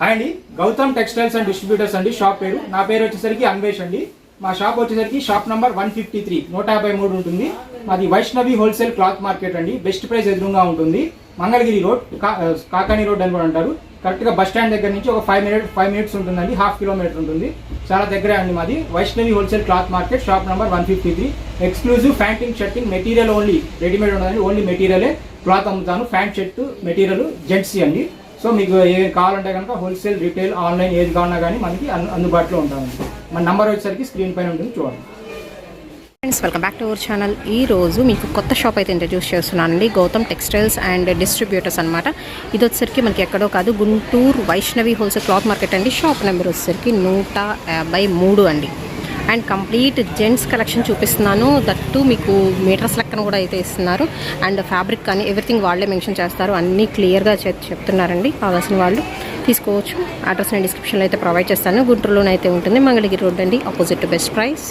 Hi అండి, Gautam textiles and distributors అండి shop పేరు. నా పేరు వచ్చేసరికి అన్వేష్ అండి. మా షాప్ వచ్చేసరికి షాప్ నంబర్ 153 153 ఉంటుంది. మాది వైష్ణవి హోల్సేల్ క్లాత్ మార్కెట్ అండి. బెస్ట్ ప్రైస్ ఎదురుగా ఉంటుంది. మంగళగిరి రోడ్, కాకాని రోడ్ అని కూడా అంటారు. కరెక్ట్గా బస్ స్టాండ్ దగ్గర నుంచి ఒక 5 మినిట్స్ ఉంటుందండి. ½ కిలోమీటర్ ఉంటుంది. చాలా దగ్గరే అండి మాది. Vaishnavi wholesale cloth market shop number 153. Exclusive panting shirting material only, readymade ఉండదండి. ఓన్లీ మెటీరియలే క్లాత్ అమ్ముతాను. ప్యాంట్ షర్ట్ మెటీరియల్ జెంట్సీ అండి. సో మీకు ఏది కావాలంటే కనుక హోల్సేల్, రిటైల్, ఆన్లైన్ ఏది కావాలన్నా కానీ మనకి అందుబాటులో ఉంటామండి. మన నంబర్ వచ్చేసరికి స్క్రీన్ పైన ఉంటుంది, చూడండి. Friends, welcome back to our channel. ఈ రోజు మీకు కొత్త షాప్ అయితే ఇంట్రడ్యూస్ చేస్తున్నానండి. గౌతమ్ టెక్స్టైల్స్ అండ్ డిస్ట్రిబ్యూటర్స్ అనమాట. ఇది వచ్చేసరికి మనకి ఎక్కడో కాదు, Guntur Vaishnavi wholesale cloth market అండి. షాప్ నెంబర్ వచ్చేసరికి 153 అండి. అండ్ కంప్లీట్ జెంట్స్ కలెక్షన్ చూపిస్తున్నాను. దట్టు మీకు మీటర్స్ లెక్కన కూడా అయితే ఇస్తున్నారు. అండ్ ఫ్యాబ్రిక్ కానీ ఎవ్రీథింగ్ వాళ్ళే మెన్షన్ చేస్తారు. అన్నీ క్లియర్గా చెప్తున్నారండి. కావాల్సిన వాళ్ళు తీసుకోవచ్చు. అడ్రస్ నేను డిస్క్రిప్షన్లో అయితే ప్రొవైడ్ చేస్తాను. గుంటూరులోనే అయితే ఉంటుంది. మంగళగిరి రోడ్ అండి, ఆపోజిట్ టు బెస్ట్ ప్రైస్.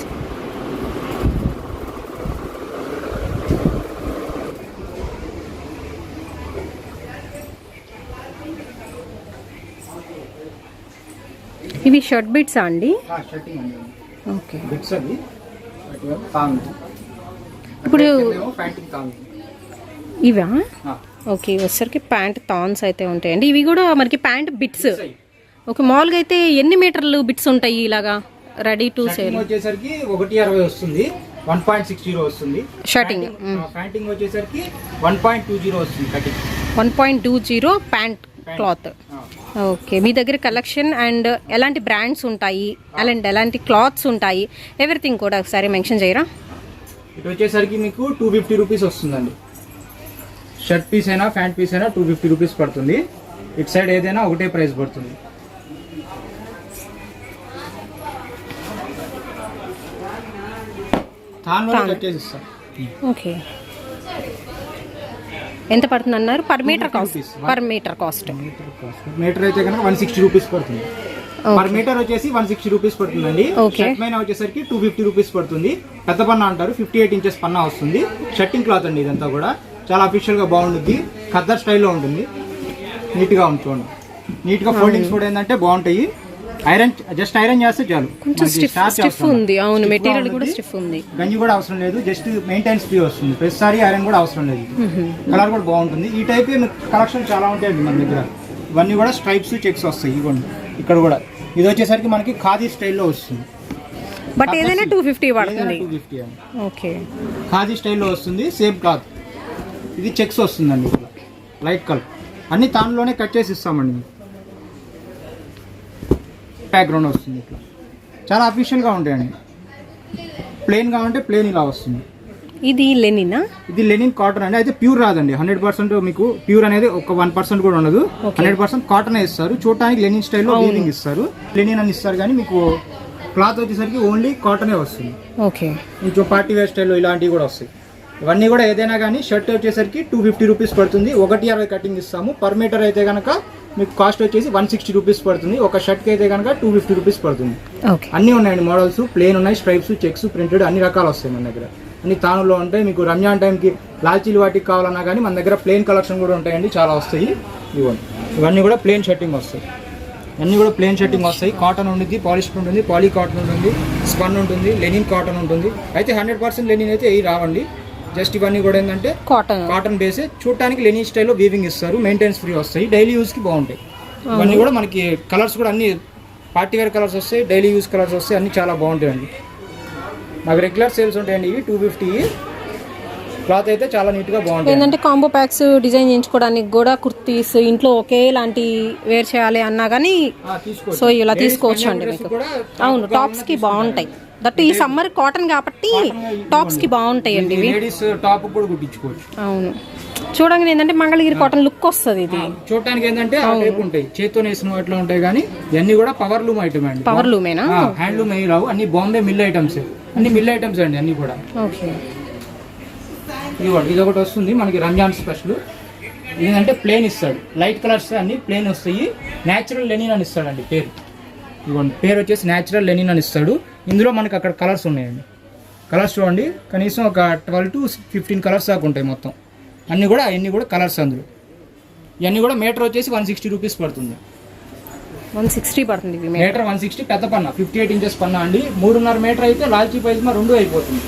ఇవి షర్ట్ బిట్సా అండి? ఓకే. ఇప్పుడు ఇవా? ఓకే, వచ్చేసరికి ప్యాంట్ థాన్స్ అయితే ఉంటాయండి. ఇవి కూడా మనకి ప్యాంట్ బిట్స్. ఓకే, మామూలుగా అయితే ఎన్ని మీటర్లు బిట్స్ ఉంటాయి ఇలాగా రెడీ టు సేల్? వచ్చేసరికి 160 వస్తుంది, 1.60 వస్తుంది షర్టింగ్. ప్యాంటింగ్ వచ్చేసరికి 1.20 వస్తుంది. Cutting 1.20 pant cloth. ఓకే, మీ దగ్గర కలెక్షన్ అండ్ ఎలాంటి బ్రాండ్స్ ఉంటాయి, ఎలాంటి క్లాత్స్ ఉంటాయి, ఎవ్రీథింగ్ కూడా ఒకసారి మెన్షన్ చేయరా? ఇటు వచ్చేసరికి మీకు 250 రూపీస్ వస్తుందండి. షర్ట్ పీస్ అయినా ప్యాంట్ పీస్ అయినా 250 రూపీస్ పడుతుంది. ఇటు సైడ్ ఏదైనా ఒకటే ప్రైస్ పడుతుంది. ఓకే, ఎంత పడుతుంది అన్నారు? Per metre cost. మీటర్ అయితే కనుక 160 రూపీస్ పడుతుంది. పర్ మీటర్ వచ్చేసి 160 రూపీస్ పడుతుందండి. షర్ట్ పైన వచ్చేసరికి 250 రూపీస్ పడుతుంది. పెద్ద పన్నా అంటారు, 58 ఇంచెస్ పన్నా వస్తుంది. షర్టింగ్ క్లాత్ అండి. ఇదంతా కూడా చాలా అఫీషియల్ గా బాగుంటుంది. ఖద్దర్ స్టైల్లో ఉంటుంది. నీట్ గా ఉంటుంది. నీట్ గా ఫోల్డింగ్స్ కూడా ఏంటంటే బాగుంటాయి. జస్ట్ ఐరన్ చేస్తే చాలు. స్టిఫ్ ఉంది. అవును, మెటీరియల్ కూడా స్టిఫ్ ఉంది. గంజి కూడా అవసరం లేదు. జస్ట్ మెయింటెనెన్స్ ఫ్రీ వస్తుంది. ప్రతిసారి ఐరన్ కూడా అవసరం లేదు. కలర్ కూడా బాగుంటుంది. ఈ టైప్ కలెక్షన్ చాలా ఉంటాయండి మన దగ్గర. ఇవన్నీ కూడా స్ట్రైప్స్, చెక్స్ వస్తాయి. ఇవ్వండి, ఇక్కడ కూడా ఇది వచ్చేసరికి మనకి ఖాదీ స్టైల్లో వస్తుంది. బట్ ఏదైనా 250 పడుతుంది. 250 అండి. ఓకే, ఖాదీ స్టైల్లో వస్తుంది. Same cloth. ఇది చెక్స్ వస్తుందండి, లైట్ కలర్. అన్ని దానిలోనే కట్ చేసి ఇస్తామండి. బ్యాక్గ్రౌండ్ వస్తుంది. ఇట్లా చాలా అఫీషియల్గా ఉంటాయండి. ప్లెయిన్ కావాలంటే ప్లెయిన్ ఇలా వస్తుంది. ఇది లెనినా? ఇది లెనిన్ కాటన్ అండి. అయితే ప్యూర్ రాదండి. 100% మీకు ప్యూర్ అనేది ఒక 1% కూడా ఉండదు. 100% కాటన్ ఇస్తారు. చూడటానికి లెనిన్ స్టైల్లో వీవింగ్ ఇస్తారు. లెనిన్ అని ఇస్తారు, కానీ మీకు క్లాత్ వచ్చేసరికి ఓన్లీ కాటనే వస్తుంది. ఓకే, మీకు పార్టీ వేర్ స్టైల్లో ఇలాంటివి కూడా వస్తాయి. ఇవన్నీ కూడా ఏదైనా కానీ షర్ట్ వచ్చేసరికి 250 రూపీస్ పడుతుంది. 160 కటింగ్ ఇస్తాము. పర్ మీటర్ అయితే కనుక మీకు కాస్ట్ వచ్చేసి 160 రూపీస్ పడుతుంది. ఒక షర్ట్కి అయితే కనుక 250 రూపీస్ పడుతుంది. అన్నీ ఉన్నాయండి మోడల్స్. ప్లేన్ ఉన్నాయి, స్ట్రైప్స్, చెక్స్, ప్రింటెడ్ అన్ని రకాలు వస్తాయి మన దగ్గర. అన్ని తానులో ఉంటాయి. మీకు రంజాన్ టైంకి లాల్చీలు వాటికి కావాలన్నా కానీ మన దగ్గర ప్లేన్ కలెక్షన్ కూడా ఉంటాయండి. చాలా వస్తాయి. ఇవన్నీ కూడా ప్లేన్ షర్టింగ్ వస్తాయి. అన్నీ కూడా ప్లేన్ షర్టింగ్ వస్తాయి. కాటన్ ఉంటుంది, పాలిస్టర్ ఉంటుంది, పాలీ కాటన్ ఉంటుంది, స్పన్ ఉంటుంది, లెనిన్ కాటన్ ఉంటుంది. అయితే 100% లెనిన్ అయితే ఇవి రావండి. జస్ట్ ఇవన్నీ కూడా ఏంటంటే కాటన్ బేసే. చూడటానికి లెనిన్ స్టైల్లో వీవింగ్ ఇస్తారు. మెయింటెనెన్స్ ఫ్రీ వస్తాయి. డైలీ యూస్కి బాగుంటాయి. ఇవన్నీ కూడా మనకి కలర్స్ కూడా అన్ని పార్టీ వేర్ కలర్స్ వస్తాయి, డైలీ యూస్ కలర్స్ వస్తాయి. అన్ని చాలా బాగుంటాయండి. నాకు రెగ్యులర్ సేల్స్ ఉంటాయండి. ఇవి 250. క్లాత్ అయితే చాలా నీట్గా బాగుంటుంది. ఏంటంటే కాంబో ప్యాక్స్ డిజైన్ చేయించుకోవడానికి కూడా, కుర్తీస్ ఇంట్లో ఒకేలాంటి వేర్ చేయాలి అన్నా కానీ సో ఇలా తీసుకోవచ్చు అండి మీకు. అవును, టాప్స్కి బాగుంటాయి. దట్టు ఈ సమ్మర్ కాటన్ కాబట్టి టాప్స్కి బాగుంటాయండి ఇవి. టాప్ కూడా కుట్టించుకోవచ్చు. అవును, చూడంగానే ఏంటంటే మంగళగిరి కాటన్ లుక్ వస్తుంది. ఇది చూడటానికి ఏంటంటే ఆ టైప్ ఉంటాయి, చేతితో వేసిన వాటిలో ఉంటాయి. కానీ ఇవన్నీ కూడా పవర్ లూమ్ ఐటమ్ అండి. పవర్ లూమేనా? హ్యాండ్లూమ్ ఏ రావు. అన్ని బాంబే మిల్ ఐటమ్స్. అన్ని మిల్ ఐటమ్స్ అండి అన్ని కూడా. ఓకే, ఇది ఒకటి వస్తుంది మనకి రంజాన్ స్పెషల్. ఏంటంటే ప్లేన్ ఇస్తాడు. లైట్ కలర్స్ అన్ని ప్లేన్ వస్తాయి. న్యాచురల్ లెనిన్ అని ఇస్తాడండి పేరు. ఇవ్వండి, పేరు వచ్చేసి న్యాచురల్ లెనిన్ అని ఇస్తాడు. ఇందులో మనకి అక్కడ కలర్స్ ఉన్నాయండి. కలర్స్ చూడండి, కనీసం ఒక 12 to 15 కలర్స్ దాకా ఉంటాయి మొత్తం. అన్నీ కూడా కలర్స్ అందులో. ఇవన్నీ కూడా మీటర్ వచ్చేసి 160 రూపీస్ పడుతుంది. 160 పడుతుంది ఇవి మీటర్ 160 పెద్ద పన్న 58 ఇంచెస్ పన్న అండి. 3.5 మీటర్ అయితే లాల్చీ పైజ్మా 2 అయిపోతుంది.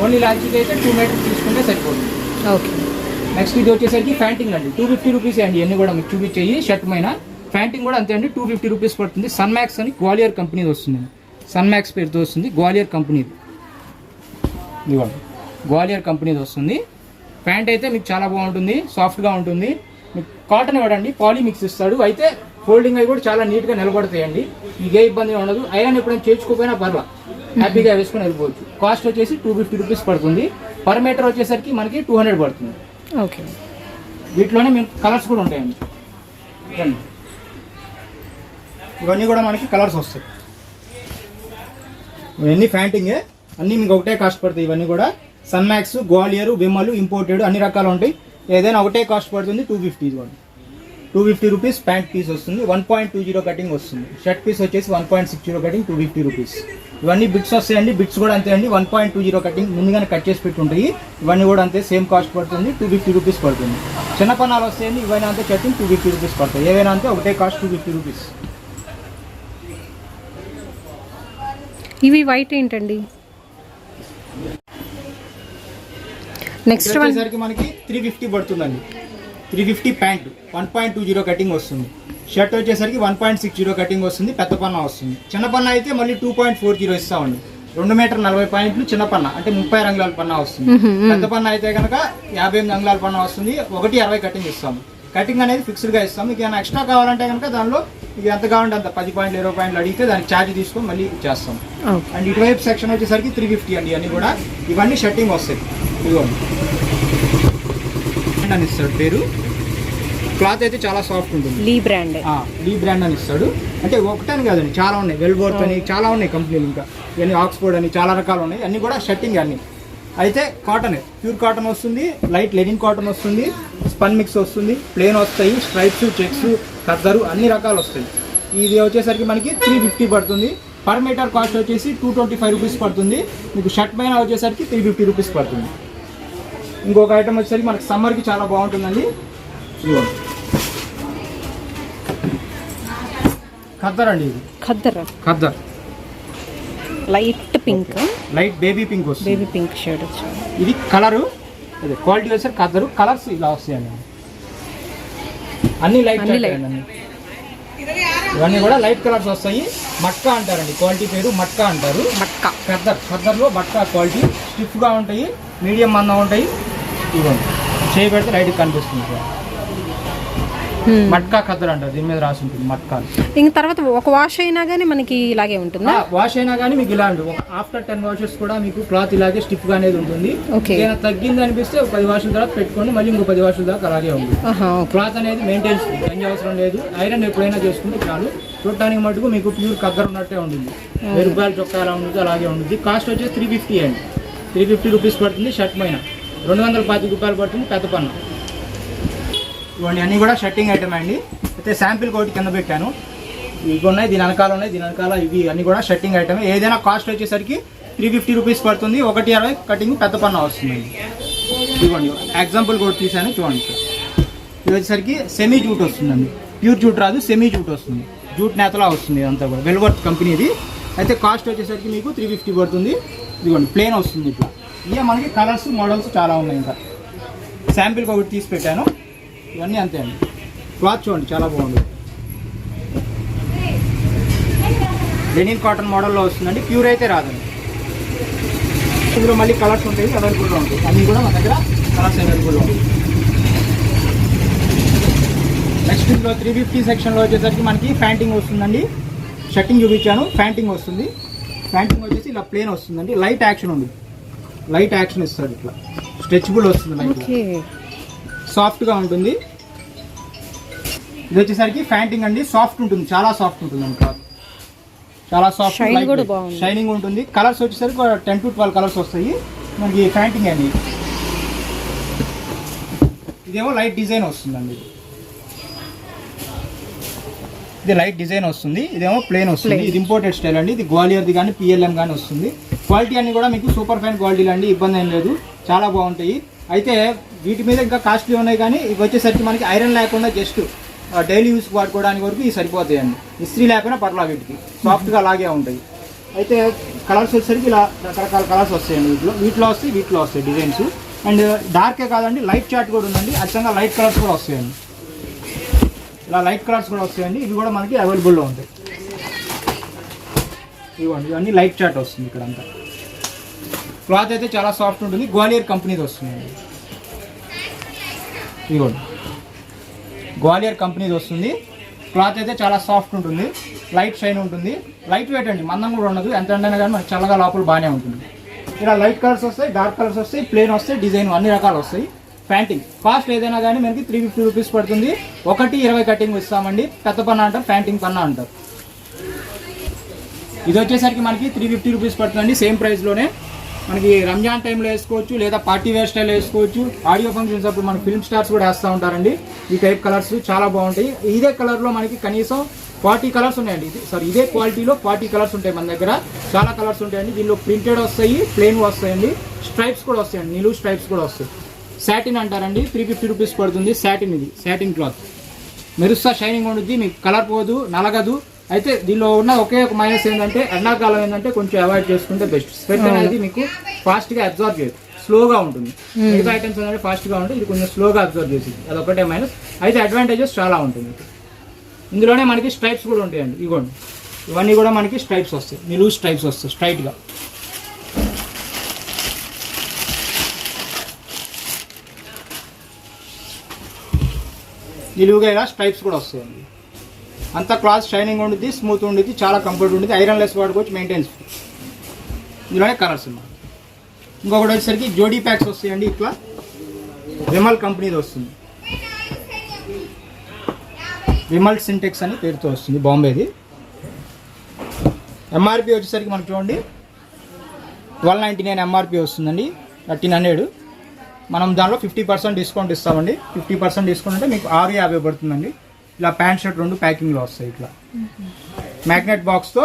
ఓన్లీ లాల్చీకి అయితే 2 మీటర్ తీసుకుంటే సరిపోతుంది. ఓకే. నెక్స్ట్ ఇది వచ్చేసరికి ఫ్యాంటింగ్ అండి. 250 రూపీస్ అండి. ఇవన్నీ కూడా మీకు చూపించేయి. షర్ట్ పైన ఫ్యాంటింగ్ కూడా అంతే అండి. 250 రూపీస్ పడుతుంది. సన్ మ్యాక్స్ అని గ్వాలియర్ కంపెనీది వస్తుంది. సన్ మ్యాక్స్ పేరుతో వస్తుంది. గ్వాలియర్ కంపెనీది, ఇదిగోండి గ్వాలియర్ కంపెనీది వస్తుంది. ప్యాంట్ అయితే మీకు చాలా బాగుంటుంది, సాఫ్ట్గా ఉంటుంది. మీకు కాటన్ ఇవ్వడండి, పాలీ మిక్స్ ఇస్తాడు. అయితే ఫోల్డింగ్ అవి కూడా చాలా నీట్గా నిలబడతాయండి. మీకు ఏ ఇబ్బంది ఉండదు. ఐరన్ ఎప్పుడైనా చేర్చుకోపోయినా పర్లా, హ్యాపీగా వేసుకొని వెళ్ళిపోవచ్చు. కాస్ట్ వచ్చేసి 250 రూపీస్ పడుతుంది. పర్ మీటర్ వచ్చేసరికి మనకి 200 పడుతుంది. ఓకే. వీటిలోనే మీకు కలర్స్ కూడా ఉంటాయండి. ఇవన్నీ కూడా మనకి కలర్స్ వస్తాయి. ఇవన్నీ ఫ్యాంటింగే, అన్నీ మీకు ఒకటే కాస్ట్ పడుతాయి. ఇవన్నీ కూడా Sun Max, Gwalior, Vimal, imported అన్ని రకాలు ఉంటాయి. ఏదైనా ఒకటే కాస్ట్ పడుతుంది. 250 ఇవ్వండి. 250 రూపీస్ ప్యాంట్ పీస్ వస్తుంది. 1.20 కటింగ్ వస్తుంది. షర్ట్ పీస్ వచ్చేసి 1.60 కటింగ్, 250 రూపీస్. ఇవన్నీ బిట్స్ వస్తాయండి. బిట్స్ కూడా అంతే అండి. 1.20 కటింగ్ ముందుగానే కట్ చేసి పెట్టి ఉంటాయి. ఇవన్నీ కూడా అంతే సేమ్ కాస్ట్ పడుతుంది. 250 రూపీస్ పడుతుంది. చిన్న పన్నాలు వస్తాయండి. ఇవైనా అంతే కటింగ్ 250 రూపీస్ పడతాయి. ఏవైనా అంతే ఒకటే కాస్ట్ 250 రూపీస్. ఇవి వైట్ ఏంటండి? నెక్స్ట్ వచ్చేసరికి మనకి 350 పడుతుందండి. 350 ప్యాంట్ 1.20 కటింగ్ వస్తుంది. షర్ట్ వచ్చేసరికి 1.60 కటింగ్ వస్తుంది. పెద్ద పన్న వస్తుంది. చిన్న పన్న అయితే మళ్ళీ 2.40 ఇస్తామండి. 2 మీటర్ 40 పాయింట్లు చిన్న పన్న అంటే 30 రంగుల పన్న వస్తుంది. పెద్ద పన్న అయితే కనుక 58 రంగుల పన్న వస్తుంది. 1.60 కటింగ్ ఇస్తాము. కటింగ్ అనేది ఫిక్స్డ్గా ఇస్తాం. మీకు ఏమైనా ఎక్స్ట్రా కావాలంటే కనుక దానిలో మీకు ఎంత కావాలంటే అంత 10 పాయింట్లు 20 పాయింట్లు అడిగితే దానికి ఛార్జ్ తీసుకొని మళ్ళీ ఇచ్చేస్తాం. అండ్ ఇటువైపు సెక్షన్ వచ్చేసరికి 350 అండి. అన్నీ కూడా ఇవన్నీ షర్టింగ్ వస్తాయి. ఇదిగోండి అని ఇస్తాడు పేరు. క్లాత్ అయితే చాలా సాఫ్ట్ ఉంటుంది. లీ బ్రాండ్ అని ఇస్తాడు. అంటే ఒకటని కాదండి, చాలా ఉన్నాయి. వెల్బోర్త్ అని చాలా ఉన్నాయి కంపెనీలు. ఇంకా ఇవన్నీ ఆక్స్ఫోర్డ్ అని చాలా రకాలు ఉన్నాయి. అన్నీ కూడా షర్టింగ్ అన్నీ. అయితే కాటన్, ప్యూర్ కాటన్ వస్తుంది, లైట్ లెనిన్ కాటన్ వస్తుంది, స్పన్ మిక్స్ వస్తుంది, ప్లేన్ వస్తాయి, స్ట్రైప్స్, చెక్స్, ఖద్దరు అన్ని రకాలు వస్తాయి. ఇది వచ్చేసరికి మనకి 350 పడుతుంది. పర్ మీటర్ కాస్ట్ వచ్చేసి 225 రూపీస్ పడుతుంది. మీకు షర్ట్ పైన వచ్చేసరికి 350 రూపీస్ పడుతుంది. ఇంకొక ఐటమ్ వచ్చేసరికి మనకి సమ్మర్కి చాలా బాగుంటుందండి. ఖద్దర్ అండి. ఇది khaddar light pink, light baby pink వస్తుంది. బేబీ పింక్ షేడ్ వచ్చింది. ఇది కలరు, అదే క్వాలిటీ వచ్చేసరికి ఖద్దరు. కలర్స్ ఇలా వస్తాయండి. అన్ని లైట్ అండి. ఇవన్నీ కూడా లైట్ కలర్స్ వస్తాయి. మట్కా అంటారండి, క్వాలిటీ పేరు మట్కా అంటారు. మట్కా ఖద్దర్లో మట్కా క్వాలిటీ స్టిఫ్గా ఉంటాయి, మీడియం మందం ఉంటాయి. ఇవ్వండి చేయి పెడితే లైట్గా కనిపిస్తుంది. మట్కా ఖద్దర్ అంటారు. దీని మీద రాసి ఉంటుంది మట్కా. ఇంక తర్వాత ఒక వాష్ అయినా కానీ మనకి ఇలాగే ఉంటుందా? వాష్ అయినా కానీ మీకు ఇలా ఉంటుంది. ఆఫ్టర్ 10 వాషెస్ కూడా మీకు క్లాత్ ఇలాగే స్టిఫ్గా అనేది ఉంటుంది. ఏదైనా తగ్గింది అనిపిస్తే 10 వాషుల తర్వాత పెట్టుకోండి, మళ్ళీ ఇంకో 10 వాషుల దాకా అలాగే ఉంది. క్లాత్ అనేది మెయింటెన్స్ ఏం అవసరం లేదు. ఐరన్ ఎప్పుడైనా చేసుకుంటే చాలు. చూడటానికి మటుకు మీకు ప్యూర్ ఖద్దర్ ఉన్నట్టే ఉంటుంది. 1000 రూపాయల చొక్కా ఎలా ఉంటుంది అలాగే ఉంటుంది. కాస్ట్ వచ్చేసి 350 అండి. 350 రూపీస్ పడుతుంది. షర్ట్ పైన 225 రూపాయలు పడుతుంది. పెద్ద పన్న. ఇవన్నీ అన్నీ కూడా షర్టింగ్ ఐటమ్ అండి. అయితే శాంపిల్ కోటి కింద పెట్టాను. ఇవి ఉన్నాయి, దీని వెనకాల ఉన్నాయి, దీని వెనకాల ఇవి అన్నీ కూడా షర్టింగ్ ఐటమ్. ఏదైనా కాస్ట్ వచ్చేసరికి 350 రూపీస్ పడుతుంది. 1.60 కటింగ్ పెద్ద పన్న వస్తుందండి. ఇవ్వండి ఎగ్జాంపుల్ కూడా తీసాను చూడండి. ఇది వచ్చేసరికి సెమీ జూట్ వస్తుందండి. ప్యూర్ జూట్ రాదు, సెమీ జూట్ వస్తుంది. జూట్ నేతలా వస్తుంది. ఇదంతా కూడా వెల్వర్త్ కంపెనీది. అయితే కాస్ట్ వచ్చేసరికి మీకు 350 పడుతుంది. ఇదిగోండి ప్లేన్ వస్తుంది ఇట్లా. ఇక మనకి కలర్స్, మోడల్స్ చాలా ఉన్నాయి. ఇంకా శాంపిల్కి ఒకటి తీసి పెట్టాను. ఇవన్నీ అంతే అండి. క్లాత్ చూడండి చాలా బాగుంది. లెనిన్ కాటన్ మోడల్లో వస్తుందండి. ప్యూర్ అయితే రాదండి. ఇందులో మళ్ళీ కలర్స్ ఉంటాయి, అవైలబుల్గా ఉంటాయి. అన్నీ కూడా మన దగ్గర కలర్స్ అవైలబుల్గా ఉంటాయి. నెక్స్ట్ ఇందులో 350 సెక్షన్లో వచ్చేసరికి మనకి ప్యాంటింగ్ వస్తుందండి. షర్టింగ్ చూపించాను, ప్యాంటింగ్ వస్తుంది. ప్యాంటింగ్ వచ్చేసి ఇలా ప్లేన్ వస్తుందండి. లైట్ యాక్షన్ ఉంది. లైట్ యాక్షన్ ఇస్తాడు. ఇట్లా స్ట్రెచబుల్ వస్తుంది. లైట్ సాఫ్ట్గా ఉంటుంది. ఇది వచ్చేసరికి ప్యాంటింగ్ అండి. సాఫ్ట్ ఉంటుంది, చాలా సాఫ్ట్ ఉంటుంది అండి. క్లాత్ చాలా సాఫ్ట్, షైనింగ్ ఉంటుంది. కలర్స్ వచ్చేసరికి 10 to 12 కలర్స్ వస్తాయి మనకి ప్యాంటింగ్ అండి. ఇదేమో లైట్ డిజైన్ వస్తుందండి. ఇది లైట్ డిజైన్ వస్తుంది. ఇదేమో ప్లేన్ వస్తుంది. ఇది ఇంపోర్టెడ్ స్టైల్ అండి. ఇది గ్వాలియర్ది కానీ PLM కానీ వస్తుంది. క్వాలిటీ అన్ని కూడా మీకు సూపర్ ఫైన్ క్వాలిటీలు అండి. ఇబ్బంది ఏం లేదు, చాలా బాగుంటాయి. అయితే వీటి మీద ఇంకా కాస్ట్లీ ఉన్నాయి. కానీ ఇవి వచ్చేసరికి మనకి ఐరన్ లేకుండా జస్ట్ డైలీ యూస్ వాడుకోవడానికి వరకు ఇవి సరిపోతాయండి. ఇస్త్రీ లేకపోయినా పర్లా వీటికి సాఫ్ట్గా అలాగే ఉంటాయి. అయితే కలర్స్ వచ్చేసరికి ఇలా రకరకాల కలర్స్ వస్తాయండి. వీటిలో వస్తాయి, వీటిలో వస్తాయి డిజైన్స్. అండ్ డార్కే కాదండి, లైట్ చాట్ కూడా ఉందండి. అచ్చంగా లైట్ కలర్స్ కూడా వస్తాయండి. ఇలా లైట్ కలర్స్ కూడా వస్తాయండి. ఇవి కూడా మనకి అవైలబుల్లో ఉంటాయి. ఇవ్వండి, ఇవన్నీ లైట్ చాట్ వస్తుంది. ఇక్కడ అంతా క్లాత్ అయితే చాలా సాఫ్ట్ ఉంటుంది. గ్వాలియర్ కంపెనీది వస్తుందండి. ఇవ్వండి, గ్వాలియర్ కంపెనీది వస్తుంది. క్లాత్ అయితే చాలా సాఫ్ట్ ఉంటుంది, లైట్ షైన్ ఉంటుంది, లైట్ వెయిట్ అండి, మందం కూడా ఉండదు. ఎంత ఎండైనా కానీ మనకి చల్లగా లోపల బాగానే ఉంటుంది. ఇలా లైట్ కలర్స్ వస్తాయి, డార్క్ కలర్స్ వస్తాయి, ప్లెయిన్ వస్తాయి, డిజైన్ అన్ని రకాలు వస్తాయి. ప్యాంటింగ్ కాస్ట్ ఏదైనా కానీ మనకి 350 రూపీస్ పడుతుంది. 120 కటింగ్ ఇస్తామండి. పెద్ద పన్న అంటారు, ప్యాంటింగ్ పన్న అంటారు. ఇది వచ్చేసరికి మనకి 350 రూపీస్ పడుతుందండి. సేమ్ ప్రైస్లోనే మనకి రంజాన్ టైంలో వేసుకోవచ్చు, లేదా పార్టీ వేర్ స్టైల్ వేసుకోవచ్చు. ఆడియో ఫంక్షన్స్ అప్పుడు మనకి ఫిల్మ్ స్టార్స్ కూడా వేస్తూ ఉంటారండి. ఈ టైప్ కలర్స్ చాలా బాగుంటాయి. ఇదే కలర్లో మనకి కనీసం 40 కలర్స్ ఉన్నాయండి. ఇదే క్వాలిటీలో 40 కలర్స్ ఉంటాయి మన దగ్గర. చాలా కలర్స్ ఉంటాయండి. దీనిలో ప్రింటెడ్ వస్తాయి, ప్లెయిన్ వస్తాయండి, స్ట్రైప్స్ కూడా వస్తాయండి, నిలువు స్ట్రైప్స్ కూడా వస్తాయి. సాటిన్ అంటారండి. 350 రూపీస్ పడుతుంది. సాటిన్, ఇది సాటిన్ క్లాత్, మెరుస్తా షైనింగ్ ఉంటుంది, మీకు కలర్ పోదు, నలగదు. అయితే దీనిలో ఉన్న ఒకే ఒక మైనస్ ఏంటంటే ఎండాకాలం ఏంటంటే కొంచెం అవాయిడ్ చేసుకుంటే బెస్ట్. స్వెట్ అనేది మీకు ఫాస్ట్గా అబ్జర్వ్ చేయదు, స్లోగా ఉంటుంది. మిగతా ఐటమ్స్ అనేది ఫాస్ట్గా ఉంటుంది, ఇది కొంచెం స్లోగా అబ్జర్వ్ చేసింది, అదొకటే మైనస్. అయితే అడ్వాంటేజెస్ చాలా ఉంటుంది. ఇందులోనే మనకి స్ట్రైప్స్ కూడా ఉంటాయండి. ఇవ్వండి, ఇవన్నీ కూడా మనకి స్ట్రైప్స్ వస్తాయి, నిలువు స్ట్రైప్స్ వస్తాయి స్ట్రైట్గా. నిలువుగా ఇలా స్ట్రైప్స్ కూడా వస్తాయండి. అంతా క్లాత్ షైనింగ్ ఉంటుంది, స్మూత్ ఉంటుంది, చాలా కంఫర్ట్ ఉంటుంది. ఐరన్ లెస్ వాడుకోవచ్చు, మెయింటెన్స్. ఇందులోనే కలర్స్ ఉన్నాయి. ఇంకొకటి వచ్చేసరికి జోడీ ప్యాక్స్ వస్తాయండి. ఇట్లా విమల్ కంపెనీది వస్తుంది. విమల్ సింటెక్స్ అని పేరుతో వస్తుంది, బాంబేది. ఎంఆర్పి వచ్చేసరికి మనకు చూడండి 1299 ఎంఆర్పి వస్తుందండి, 1300. మనం దానిలో 50% డిస్కౌంట్ ఇస్తామండి. 50% డిస్కౌంట్ అంటే మీకు 650 పడుతుందండి. ఇలా ప్యాంట్ షర్ట్ 2 ప్యాకింగ్లో వస్తాయి. ఇట్లా మ్యాగ్నెట్ బాక్స్తో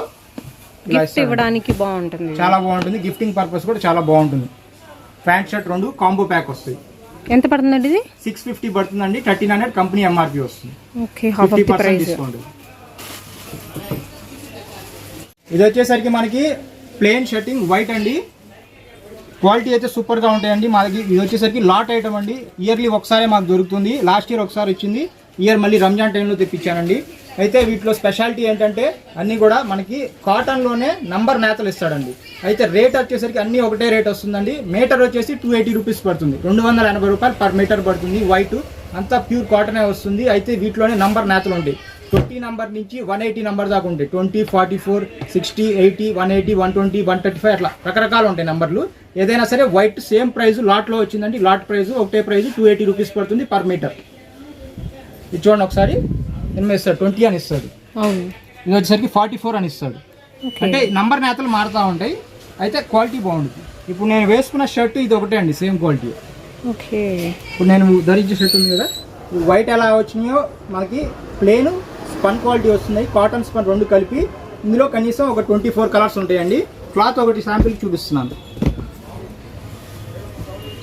ఇవ్వడానికి బాగుంటుంది, చాలా బాగుంటుంది. గిఫ్టింగ్ పర్పస్ కూడా చాలా బాగుంటుంది. ప్యాంట్ షర్ట్ 2 కాంబో ప్యాక్ వస్తాయి. ఎంత పడుతుందండి ఇది? 650 పడుతుందండి. 1300 కంపెనీ ఎంఆర్పి వస్తుంది. 50% డిస్కౌంట్. ఇది వచ్చేసరికి మనకి ప్లెయిన్ షర్టింగ్ వైట్ అండి. క్వాలిటీ అయితే సూపర్గా ఉంటాయండి. మనకి ఇది వచ్చేసరికి లాట్ ఐటమ్ అండి. ఇయర్లీ ఒకసారి మాకు దొరుకుతుంది. లాస్ట్ ఇయర్ ఒకసారి వచ్చింది, ఇయర్ మళ్ళీ రంజాన్ టైంలో తెప్పించానండి. అయితే వీటిలో స్పెషాలిటీ ఏంటంటే అన్నీ కూడా మనకి కాటన్లోనే నంబర్ నేతలు ఇస్తాడండి. అయితే రేట్ వచ్చేసరికి అన్నీ ఒకటే రేట్ వస్తుందండి. మీటర్ వచ్చేసి 280 రూపీస్ పడుతుంది, 280 రూపాయలు పర్ మీటర్ పడుతుంది. వైట్ అంతా ప్యూర్ కాటనే వస్తుంది. అయితే వీటిలోనే నంబర్ నేతలు ఉంటాయి. 20 నంబర్ నుంచి 180 నంబర్ దాకా ఉంటాయి. 20, 44, 60, 80, 180, 120, 135 అట్లా రకరకాలు ఉంటాయి నంబర్లు. ఏదైనా సరే వైట్ సేమ్ ప్రైస్ లాట్లో వచ్చిందండి. లాట్ ప్రైస్ ఒకటే ప్రైస్ 280 రూపీస్ పడుతుంది పర్ మీటర్. ఇది చూడండి ఒకసారి, 8 ఇస్తాడు, 20 అని ఇస్తాడు. ఇది వచ్చేసరికి 44 అని ఇస్తాడు. అంటే నంబర్ నేతలు మారుతూ ఉంటాయి. అయితే క్వాలిటీ బాగుంటుంది. ఇప్పుడు నేను వేసుకున్న షర్ట్ ఇది ఒకటే అండి, సేమ్ క్వాలిటీ. ఓకే, ఇప్పుడు నేను ధరించే షర్ట్ ఉంది కదా, వైట్ ఎలా వచ్చినాయో మనకి ప్లెయిన్ స్పన్ క్వాలిటీ వస్తున్నాయి. కాటన్ స్పన్ 2 కలిపి. ఇందులో కనీసం ఒక 24 కలర్స్ ఉంటాయండి. క్లాత్ ఒకటి శాంపిల్ చూపిస్తున్నాను.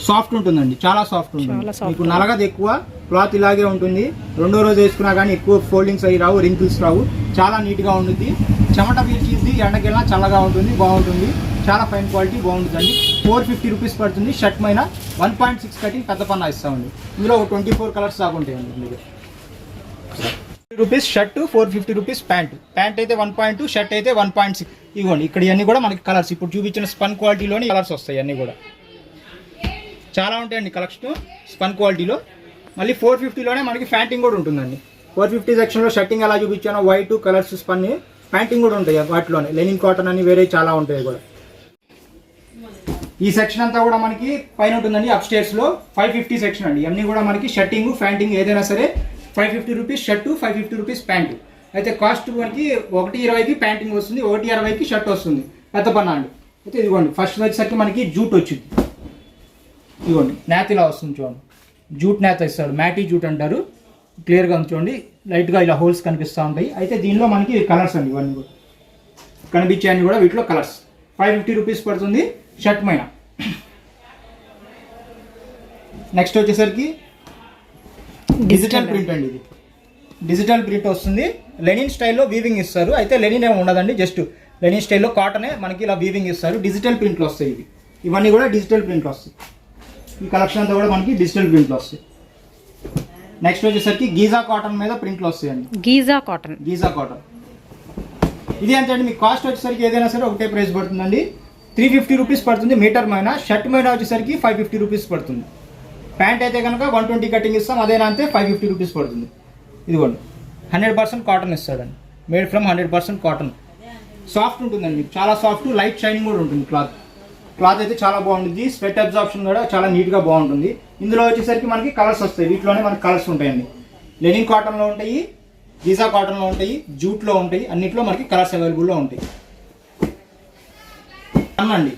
సాఫ్ట్ ఉంటుందండి, చాలా సాఫ్ట్ ఉంటుంది. మీకు నలగదు ఎక్కువ. క్లాత్ ఇలాగే ఉంటుంది. రెండో రోజు వేసుకున్నా కానీ ఎక్కువ ఫోల్డింగ్స్ అయ్యి రావు, రింకిల్స్ రావు. చాలా నీట్గా ఉంటుంది. చెమట పీల్చిద్ది, ఎండకెళ్ళినా చల్లగా ఉంటుంది, బాగుంటుంది. చాలా ఫైన్ క్వాలిటీ, బాగుంటుందండి. 450 రూపీస్ పడుతుంది. షర్ట్ పైన 1.6 కటింగ్ పెద్ద పన్నా ఇస్తామండి. ఇందులో ఒక 24 కలర్స్ దాకా ఉంటాయండి. మీకు rupees shirt, 450 rupees pant. Pant అయితే 1.2, షర్ట్ అయితే 1.6. ఇవ్వండి, ఇక్కడ ఇవన్నీ కూడా మనకి కలర్స్ ఇప్పుడు చూపించిన స్పన్ క్వాలిటీలోని కలర్స్ వస్తాయి. అన్నీ కూడా చాలా ఉంటాయండి కలెక్షన్ స్పన్ క్వాలిటీలో. మళ్ళీ 450లోనే మనకి ప్యాంటింగ్ కూడా ఉంటుందండి. 450 సెక్షన్లో షర్టింగ్ ఎలా చూపించానో వైట్ కలర్స్ స్పన్, ప్యాంటింగ్ కూడా ఉంటాయి వాటిలోనే. లెనిన్ కాటన్ అని వేరే చాలా ఉంటాయి కూడా. ఈ సెక్షన్ అంతా కూడా మనకి పైన ఉంటుందండి. అప్ స్టేర్స్లో 550 సెక్షన్ అండి. ఇవన్నీ కూడా మనకి షర్టింగ్, ప్యాంటింగ్ ఏదైనా సరే 550 రూపీస్ షర్టు, 550 రూపీస్ ప్యాంటు. అయితే కాస్ట్ మనకి 120కి ప్యాంటింగ్ వస్తుంది, 160కి షర్ట్ వస్తుంది పెద్ద పన్నా అండి. అయితే ఇదిగోండి ఫస్ట్ వచ్చేసరికి మనకి జూట్ వచ్చింది. ఇదిగోండి నేత ఇలా వస్తుంది చూడండి. జూట్ నేత ఇస్తాడు, మ్యాటీ జూట్ అంటారు. క్లియర్గా చూడండి, లైట్గా ఇలా హోల్స్ కనిపిస్తూ ఉంటాయి. అయితే దీనిలో మనకి కలర్స్ అండి, ఇవన్నీ కూడా కనిపించాయని కూడా వీటిలో కలర్స్. 550 రూపీస్ పడుతుంది షర్ట్ పైన. నెక్స్ట్ వచ్చేసరికి డిజిటల్ ప్రింట్ అండి. ఇది డిజిటల్ ప్రింట్ వస్తుంది. లెనిన్ స్టైల్లో వీవింగ్ ఇస్తారు. అయితే లెనిన్ ఏమి ఉండదండి, జస్ట్ లెనిన్ స్టైల్లో కాటనే మనకి ఇలా వీవింగ్ ఇస్తారు. డిజిటల్ ప్రింట్లు వస్తాయి ఇవన్నీ కూడా డిజిటల్ ప్రింట్లు వస్తాయి. ఈ కలెక్షన్ అంతా కూడా మనకి డిజిటల్ ప్రింట్లు వస్తాయి. నెక్స్ట్ వచ్చేసరికి గీజా కాటన్ మీద ప్రింట్లు వస్తాయండి. గీజా కాటన్ ఇది అంతే అండి. మీకు కాస్ట్ వచ్చేసరికి ఏదైనా సరే ఒకటే ప్రైస్ పడుతుందండి. 350 రూపీస్ పడుతుంది మీటర్ మైనా. షర్ట్ మైనా వచ్చేసరికి 550 రూపీస్ పడుతుంది. ప్యాంట్ అయితే కనుక 120 కటింగ్ ఇస్తాం, అదేనా అంతే 550 రూపీస్ పడుతుంది. ఇదిగోండి 100% కాటన్ ఇస్తాడండి, మేడ్ ఫ్రమ్ 100% కాటన్. సాఫ్ట్ ఉంటుందండి, మీకు చాలా సాఫ్ట్, లైట్ షైనింగ్ కూడా ఉంటుంది. క్లాత్ అయితే చాలా బాగుంటుంది. స్వెట్ అబ్జార్ప్షన్ కూడా చాలా నీట్గా బాగుంటుంది. ఇందులో వచ్చేసరికి మనకి కలర్స్ వస్తాయి. వీటిలోనే మనకి కలర్స్ ఉంటాయండి. లెనిన్ కాటన్లో ఉంటాయి, గీజా కాటన్లో ఉంటాయి, జూట్లో ఉంటాయి, అన్నిట్లో మనకి కలర్స్ అవైలబుల్లో ఉంటాయి. అండి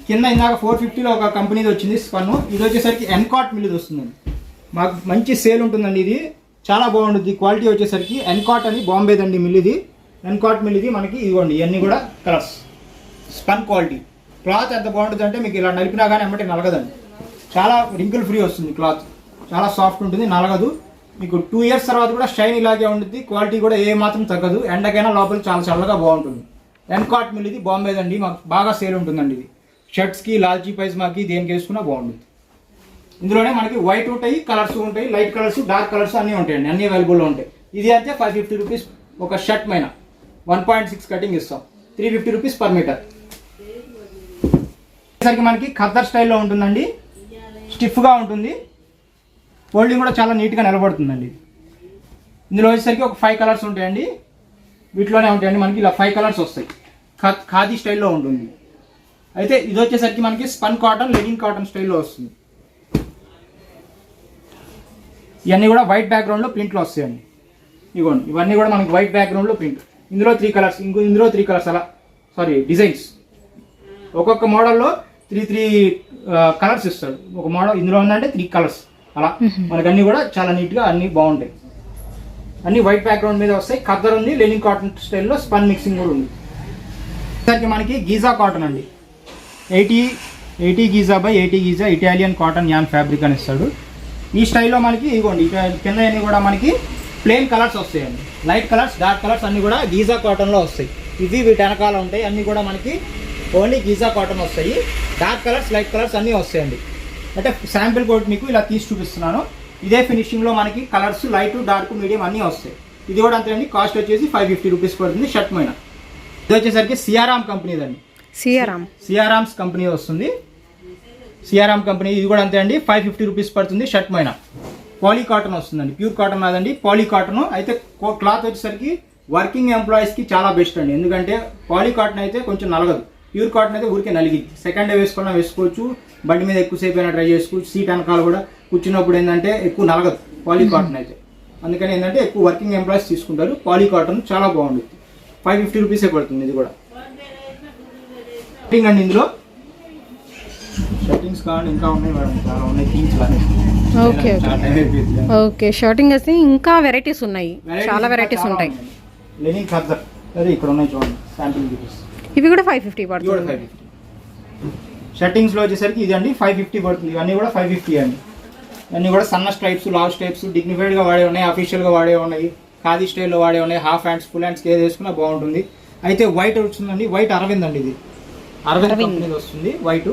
కింద ఇందాక 450లో ఒక కంపెనీది వచ్చింది స్పన్ను. ఇది వచ్చేసరికి ఎన్కాట్ మిల్లుది వస్తుందండి. మాకు మంచి సేల్ ఉంటుందండి. ఇది చాలా బాగుంటుంది. క్వాలిటీ వచ్చేసరికి ఎన్కాట్ అని బాంబేదండి మిల్ ఇది. ఎన్కాట్ మిల్ ఇది మనకి. ఇదిగోండి ఇవన్నీ కూడా కలర్స్, స్పన్ క్వాలిటీ. క్లాత్ ఎంత బాగుంటుంది అంటే మీకు ఇలా నలిపినా కానీ ఎమ్మటే నలగదండి. చాలా రింకిల్ ఫ్రీ వస్తుంది. క్లాత్ చాలా సాఫ్ట్ ఉంటుంది, నలగదు. మీకు 2 ఇయర్స్ తర్వాత కూడా షైన్ ఇలాగే ఉంటుంది. క్వాలిటీ కూడా ఏ మాత్రం తగ్గదు. ఎండకైనా లోపల చాలా చల్లగా బాగుంటుంది. ఎన్కాట్ మిల్ ఇది బాంబేదండి. మాకు బాగా సేల్ ఉంటుందండి. ఇది షర్ట్స్కి, లాల్చీ పైజమాకి దేనికి వేసుకున్నా బాగుంటుంది. ఇందులోనే మనకి వైట్ ఉంటాయి, కలర్స్ ఉంటాయి, లైట్ కలర్స్, డార్క్ కలర్స్ అన్నీ ఉంటాయండి. అన్నీ అవైలబుల్లో ఉంటాయి. ఇది అయితే 550 రూపీస్ ఒక షర్ట్ పైన 1.6 కటింగ్ ఇస్తాం. 350 రూపీస్ పర్ మీటర్. సరికి మనకి ఖద్దర్ స్టైల్లో ఉంటుందండి. స్టిఫ్గా ఉంటుంది. ఫోల్డింగ్ కూడా చాలా నీట్గా నిలబడుతుందండి. ఇందులో వచ్చేసరికి ఒక 5 కలర్స్ ఉంటాయండి. వీటిలోనే ఉంటాయండి మనకి ఇలా 5 కలర్స్ వస్తాయి. ఖాదీ స్టైల్లో ఉంటుంది. అయితే ఇది వచ్చేసరికి మనకి స్పన్ కాటన్, లెనిన్ కాటన్ స్టైల్లో వస్తుంది. ఇవన్నీ కూడా వైట్ బ్యాక్గ్రౌండ్లో ప్రింట్లు వస్తాయండి. ఇవ్వండి ఇవన్నీ కూడా మనకి వైట్ బ్యాక్గ్రౌండ్లో ప్రింట్. ఇందులో 3 కలర్స్, ఇందులో 3 కలర్స్, అలా డిజైన్స్. ఒక్కొక్క మోడల్లో 3 కలర్స్ ఇస్తాడు. ఒక మోడల్ ఇందులో ఉందంటే 3 కలర్స్ అలా. మనకి అన్నీ కూడా చాలా నీట్గా అన్నీ బాగుంటాయి. అన్నీ వైట్ బ్యాక్గ్రౌండ్ మీద వస్తాయి. ఖద్దర్ ఉంది, లెనిన్ కాటన్ స్టైల్లో స్పన్ మిక్సింగ్ కూడా ఉంది. సరికి మనకి గీజా కాటన్ అండి. 80 Giza by 80 Giza Italian cotton an fabric అని ఇస్తాడు. ఈ స్టైల్లో మనకి ఇదిగోండి కింద అన్నీ కూడా మనకి ప్లెయిన్ కలర్స్ వస్తాయండి. లైట్ కలర్స్, డార్క్ కలర్స్ అన్నీ కూడా గీజా కాటన్లో వస్తాయి. ఇవి వీటి వెనకాల ఉంటాయి. అన్నీ కూడా మనకి ఓన్లీ గీజా కాటన్ వస్తాయి. డార్క్ కలర్స్, లైట్ కలర్స్ అన్నీ వస్తాయండి. అంటే శాంపిల్ కోట్ మీకు ఇలా తీసి చూపిస్తున్నాను. ఇదే ఫినిషింగ్లో మనకి కలర్స్ లైట్, డార్క్, మీడియం అన్నీ వస్తాయి. ఇది కూడా అంతే అండి. కాస్ట్ వచ్చేసి 550 రూపీస్ పడుతుంది షర్ట్ పైన. ఇది వచ్చేసరికి సియారామ్ కంపెనీదండి. సియారామ్స్ కంపెనీ వస్తుంది. సియారామ్ కంపెనీ ఇది కూడా అంతే అండి. 550 రూపీస్ పడుతుంది షర్ట్ పైన. పాలీ కాటన్ వస్తుందండి. ప్యూర్ కాటన్ కాదండి, పాలీ కాటన్. అయితే క్లాత్ వచ్చేసరికి వర్కింగ్ ఎంప్లాయీస్కి చాలా బెస్ట్ అండి. ఎందుకంటే పాలీ కాటన్ అయితే కొంచెం నలగదు. ప్యూర్ కాటన్ అయితే ఊరికే నలిగిద్ది. సెకండ్ డే వేసుకోవచ్చు, బండి మీద ఎక్కువసేపు అయినా ట్రై చేసుకోవచ్చు. సీట్ వెనకాల కూడా కూర్చున్నప్పుడు ఏంటంటే ఎక్కువ నలగదు పాలీ కాటన్ అయితే. అందుకని ఏంటంటే ఎక్కువ వర్కింగ్ ఎంప్లాయీస్ తీసుకుంటారు. పాలీ కాటన్ చాలా బాగుంటుంది. 550 రూపీసే పడుతుంది. ఇది కూడా షర్టింగ్ అండి. ఇందులో షర్టింగ్స్ కావాలి, ఇంకా ఉన్నాయి మేడం, చాలా ఉన్నాయి థీమ్స్ లాగా. ఓకే షర్టింగ్ అయితే ఇంకా వెరైటీస్ ఉన్నాయి, చాలా వెరైటీస్ ఉంటాయి. లెనిన్ ఖద్దర్ అదే ఇక్కడ ఉన్నాయి చూడండి, శాంపిల్ పీసెస్. ఇవి కూడా 550 పడుతుంది. 550. షర్టింగ్స్లో వచ్చేసరికి ఇది అండి 550 పడుతుంది. ఇవన్నీ కూడా 550 అండి. ఇవన్నీ కూడా సన్న స్ట్రైప్స్, లావ్ స్ట్రైప్స్, డిగ్నిఫైడ్గా వాడే ఉన్నాయి, అఫీషియల్గా వాడే ఉన్నాయి, ఖాదీ స్టైల్లో వాడే ఉన్నాయి. హాఫ్ హ్యాండ్స్, ఫుల్ హ్యాండ్స్కి ఏది వేసుకున్నా బాగుంటుంది. అయితే వైట్ వచ్చిందండి. వైట్ అరవింద్ అండి. ఇది అరవింద్ కంపెనీది వస్తుంది వైట్.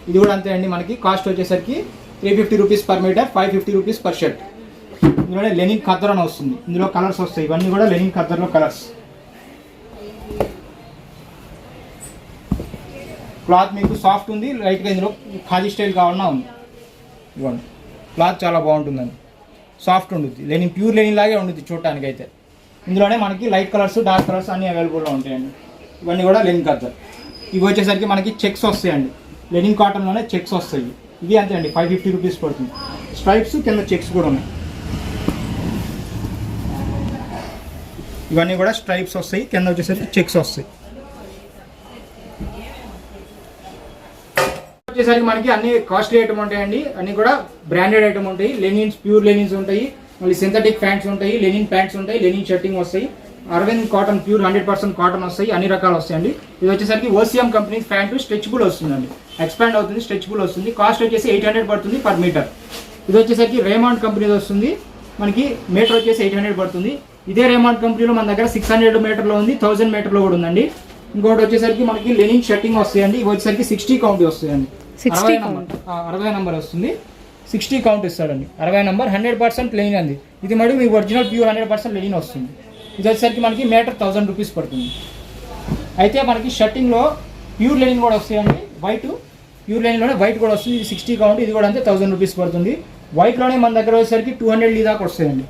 ఇది కూడా అంతే అండి. మనకి కాస్ట్ వచ్చేసరికి 350 rupees per metre, 550 rupees per shirt. ఇందులోనే లెనిన్ ఖద్దర్ అని వస్తుంది. ఇందులో కలర్స్ వస్తాయి. ఇవన్నీ కూడా లెనిన్ ఖద్దర్లో కలర్స్. క్లాత్ మీకు సాఫ్ట్ ఉంది, లైట్గా. ఇందులో ఖాదీ స్టైల్ కావాలన్నా ఉంది. ఇవ్వండి క్లాత్ చాలా బాగుంటుందండి, సాఫ్ట్ ఉంటుంది. లెనిన్ ప్యూర్ లెనిన్ లాగే ఉంటుంది చూడటానికి అయితే. ఇందులోనే మనకి లైట్ కలర్స్, డార్క్ కలర్స్ అన్నీ అవైలబుల్లో ఉంటాయండి. ఇవన్నీ కూడా లెనిన్ ఖద్దర్. ఇవి వచ్చేసరికి మనకి చెక్స్ వస్తాయండి. లెనిన్ కాటన్లోనే చెక్స్ వస్తాయి. ఇవి అంతే అండి, 550 రూపీస్ పడుతుంది. స్ట్రైప్స్ కింద చెక్స్ కూడా ఉన్నాయి. ఇవన్నీ కూడా స్ట్రైప్స్ వస్తాయి, కింద వచ్చేసరికి చెక్స్ వస్తాయి. వచ్చేసరికి మనకి అన్ని కాస్ట్లీ ఐటమ్ ఉంటాయండి. అన్ని కూడా బ్రాండెడ్ ఐటమ్ ఉంటాయి. లెనిన్స్, ప్యూర్ లెనిన్స్ ఉంటాయి, మళ్ళీ సింథటిక్ ప్యాంట్స్ ఉంటాయి, లెనిన్ ప్యాంట్స్ ఉంటాయి, లెనిన్ షర్టింగ్ వస్తాయి. అరవింద్ కాటన్ ప్యూర్ 100% కాటన్ వస్తాయి. అన్ని రకాలు వస్తాయండి. ఇది వచ్చేసరికి ఓసిఎం కంపెనీ ప్యాంటు స్ట్రెచబుల్ వస్తుందండి. ఎక్స్పాండ్ అవుతుంది, స్ట్రెచబుల్ వస్తుంది. కాస్ట్ వచ్చేసి 800 పడుతుంది పర్ మీటర్. ఇది వచ్చేసరికి రేమాండ్ కంపెనీది వస్తుంది. మనకి మీటర్ వచ్చేసి 800 పడుతుంది. ఇదే రేమాండ్ కంపెనీలో మన దగ్గర 600 మీటర్లో ఉంది, 1000 మీటర్లో కూడా ఉందండి. ఇంకోటి వచ్చేసరికి మనకి లెనిన్ షర్టింగ్ వస్తాయండి. ఇవి వచ్చేసరికి 60 కౌంట్ వస్తాయండి. 60 నెంబర్ వస్తుంది, 60 కౌంట్ ఇస్తాడండి. 60 నెంబర్ 100% లెనిన్ అండి. ఇది మరి మీ ఒరిజినల్ ప్యూర్ 100% లెనిన్ వస్తుంది. ఇది వచ్చేసరికి మనకి మీటర్ 1000 రూపీస్ పడుతుంది. అయితే మనకి షర్టింగ్లో ప్యూర్ లెనిన్ కూడా వస్తాయండి. ప్యూర్ లెనిన్లోనే వైట్ కూడా వస్తుంది. ఇది 60 కౌంట్, ఇది కూడా అంతే 1000 రూపీస్ పడుతుంది. వైట్లోనే మన దగ్గర వచ్చేసరికి 200 లీ దాకా వస్తాయండి.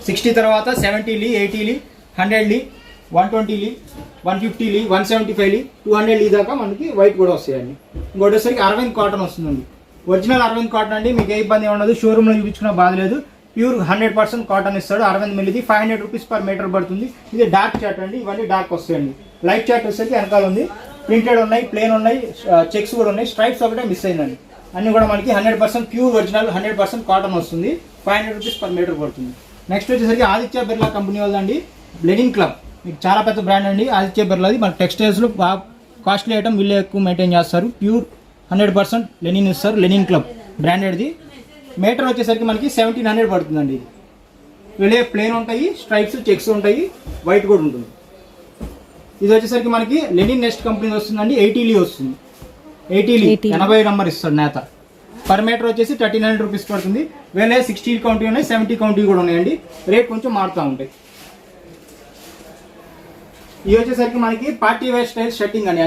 60 తర్వాత 70 లీ, 80 లీ, 100 లీ, 120 లీ, 150 లీ, 175 లీ, 200 లీ దాకా మనకి వైట్ కూడా వస్తాయండి. ఇంకోటి వచ్చేసరికి అరవింద్ కాటన్ వస్తుందండి. ఒరిజినల్ అరవింద్ కాటన్ అండి, మీకు ఏ ఇబ్బంది ఉండదు. షోరూమ్లో చూపించుకున్న బాధ లేదు. ప్యూర్ 100% కాటన్ ఇస్తాడు. అరవింద్ మిల్లిది 500 రూపీస్ పర్ మీటర్ పడుతుంది. ఇది డార్క్ చార్ట్ అండి. ఇవన్నీ డార్క్ వస్తాయండి. లైట్ చార్ట్ వచ్చేసరికి వెనకాల ఉంది. ప్రింటెడ్ ఉన్నాయి, ప్లేన్ ఉన్నాయి, చెక్స్ కూడా ఉన్నాయి. స్ట్రైప్స్ ఒకటే మిస్ అయిందండి. అన్ని కూడా మనకి 100% ప్యూర్ ఒరిజినల్ 100% కాటన్ వస్తుంది. 500 రూపీస్ పర్ మీటర్ పడుతుంది. నెక్స్ట్ వచ్చేసరికి ఆదిత్య బిర్లా కంపెనీ వాళ్ళండి లెనిన్ క్లబ్. మీకు చాలా పెద్ద బ్రాండ్ అండి ఆదిత్య బిర్లాది. మన టెక్స్టైల్స్లో బాగా కాస్ట్లీ ఐటమ్ వీళ్ళే ఎక్కువ మెయింటైన్ చేస్తారు. ప్యూర్ 100% లెనిన్ ఇస్తారు. లెనిన్ క్లబ్ బ్రాండెడ్ది. మీటర్ వచ్చేసరికి మనకి 1700 పడుతుందండి. వీళ్ళే ప్లేన్ ఉంటాయి, స్ట్రైప్స్ చెక్స్ ఉంటాయి, వైట్ కూడా ఉంటుంది. ఇది వచ్చేసరికి మనకి లెనిన్ నెక్స్ట్ కంపెనీ వస్తుందండి. 80 లీ వస్తుంది. 80 లీ 80 నెంబర్ ఇస్తాడు నేత. పర్ మీటర్ వచ్చేసి 1300 రూపీస్ పడుతుంది. వీళ్ళే 60 కౌంటీ ఉన్నాయి, 70 కౌంటీ కూడా ఉన్నాయండి. రేట్ కొంచెం మారుతూ ఉంటాయి. ఇవి వచ్చేసరికి మనకి పార్టీ వేర్ స్టైల్ షర్టింగ్ అండి.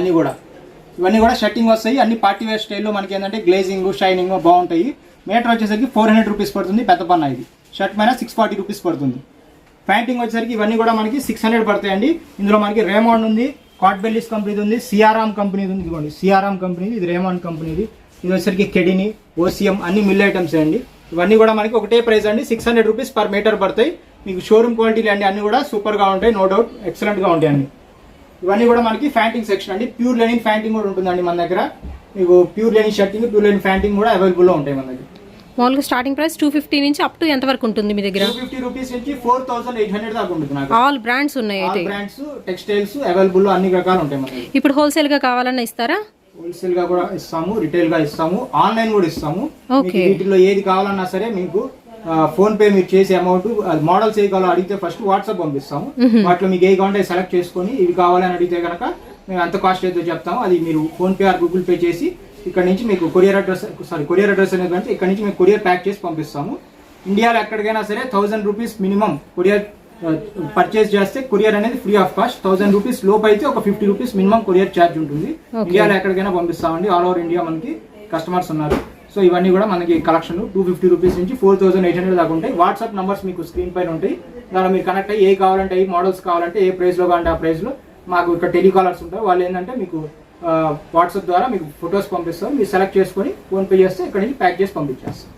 ఇవన్నీ కూడా షర్టింగ్ వస్తాయి. అన్ని పార్టీ వేర్ స్టైల్లో మనకి ఏంటంటే గ్లేజింగ్ షైనింగ్ బాగుంటాయి. మీటర్ వచ్చేసరికి 400 రూపీస్ పడుతుంది. పెద్ద పన్న ఇది షర్ట్ పైన 640 రూపీస్ పడుతుంది. ప్యాంటింగ్ వచ్చేసరికి ఇవన్నీ కూడా మనకి 600 పడతాయండి. ఇందులో మనకి రేమాండ్ ఉంది, కాట్ బెల్లీస్ కంపెనీది ఉంది, సిఆర్ఆమ్ కంపెనీది ఉంది. ఇదిగోండి సిఆర్ఆమ్ కంపెనీది, ఇది రేమాండ్ కంపెనీది. ఇది వచ్చేసరికి కెడిని, ఓసిఎం అన్ని మిల్ ఐటమ్స్ అండి. ఇవన్నీ కూడా మనకి ఒకటే ప్రైస్ అండి. 600 రూపీస్ పర్ మీటర్ పడతాయి. మీకు షోరూమ్ క్వాలిటీలు అండి. అన్ని కూడా సూపర్గా ఉంటాయి, నో డౌట్ ఎక్సలెంట్గా ఉంటాయి అండి. ఇవన్నీ కూడా మనకి ఫ్యాంటింగ్ సెక్షన్ అండి. ప్యూర్ లెనిన్ ఫ్యాంటింగ్ కూడా ఉంటుందండి మన దగ్గర. మీకు pure linen shirting, pure linen panting కూడా అవైలబుల్లో ఉంటాయి మన దగ్గర. మామూలుగా స్టార్టింగ్ ప్రైస్ 250 నుంచి అప్ టు ఎంత వరకు ఉంటుంది మీ దగ్గర? 250 రూపీస్ నుంచి 4800 దాకా ఉంటుంది. నాకు ఆల్ బ్రాండ్స్ ఉన్నాయి. అయితే బ్రాండ్స్ టెక్స్టైల్స్ అవైలబుల్ అన్ని రకాలు ఉంటాయి మన దగ్గర. ఇప్పుడు హోల్సేల్ గా కావాలన్నా ఇస్తారా? హోల్సేల్ గా కూడా ఇస్తాము, రిటైల్ గా ఇస్తాము, ఆన్లైన్ కూడా ఇస్తాము. వీటిలో ఏది కావాలన్నా సరే మీకు ఫోన్ పే మీరు చేసే అమౌంట్, మోడల్స్ ఏ కావాలో అడిగితే ఫస్ట్ వాట్సాప్ పంపిస్తాము. వాటిలో మీకు ఏ కావాలంటే సెలెక్ట్ చేసుకొని ఇవి కావాలని అడిగితే కనుక మేము ఎంత కాస్ట్ అయితే చెప్తాము. అది మీరు phone pay are Google pay చేసి ఇక్కడ నుంచి మీకు కొరియర్ అడ్రస్ అనేది అంటే ఇక్కడ నుంచి మీకు కొరియర్ ప్యాక్ చేసి పంపిస్తాము. ఇండియాలో ఎక్కడికైనా సరే 1000 రూపీస్ మినిమం కొరియర్ పర్చేస్ చేస్తే కొరియర్ అనేది ఫ్రీ ఆఫ్ కాస్ట్. 1000 రూపీస్ లోపు అయితే ఒక 50 రూపీస్ మినిమం కొరియర్ ఛార్జ్ ఉంటుంది. ఇండియాలో ఎక్కడికైనా పంపిస్తామండి. ఆల్ ఓవర్ ఇండియా మనకి కస్టమర్స్ ఉన్నారు. సో ఇవన్నీ కూడా మనకి కలెక్షన్ 250 రూపీస్ నుంచి 4800 దాకా ఉంటాయి. వాట్సాప్ నంబర్స్ మీకు స్క్రీన్ పైన ఉంటాయి. దానిలో మీరు కనెక్ట్ అయ్యి ఏ కావాలంటే ఏ మోడల్స్ కావాలంటే ఏ ప్రైస్లో కావాలంటే ఆ ప్రైస్లో మాకు ఇక్కడ టెలికాలర్స్ ఉంటారు. వాళ్ళు ఏంటంటే మీకు వాట్సాప్ ద్వారా మీకు ఫొటోస్ పంపిస్తారు. మీరు సెలెక్ట్ చేసుకొని ఫోన్ పే చేస్తే ఇక్కడ నుంచి ప్యాక్ చేసి పంపించేస్తాం.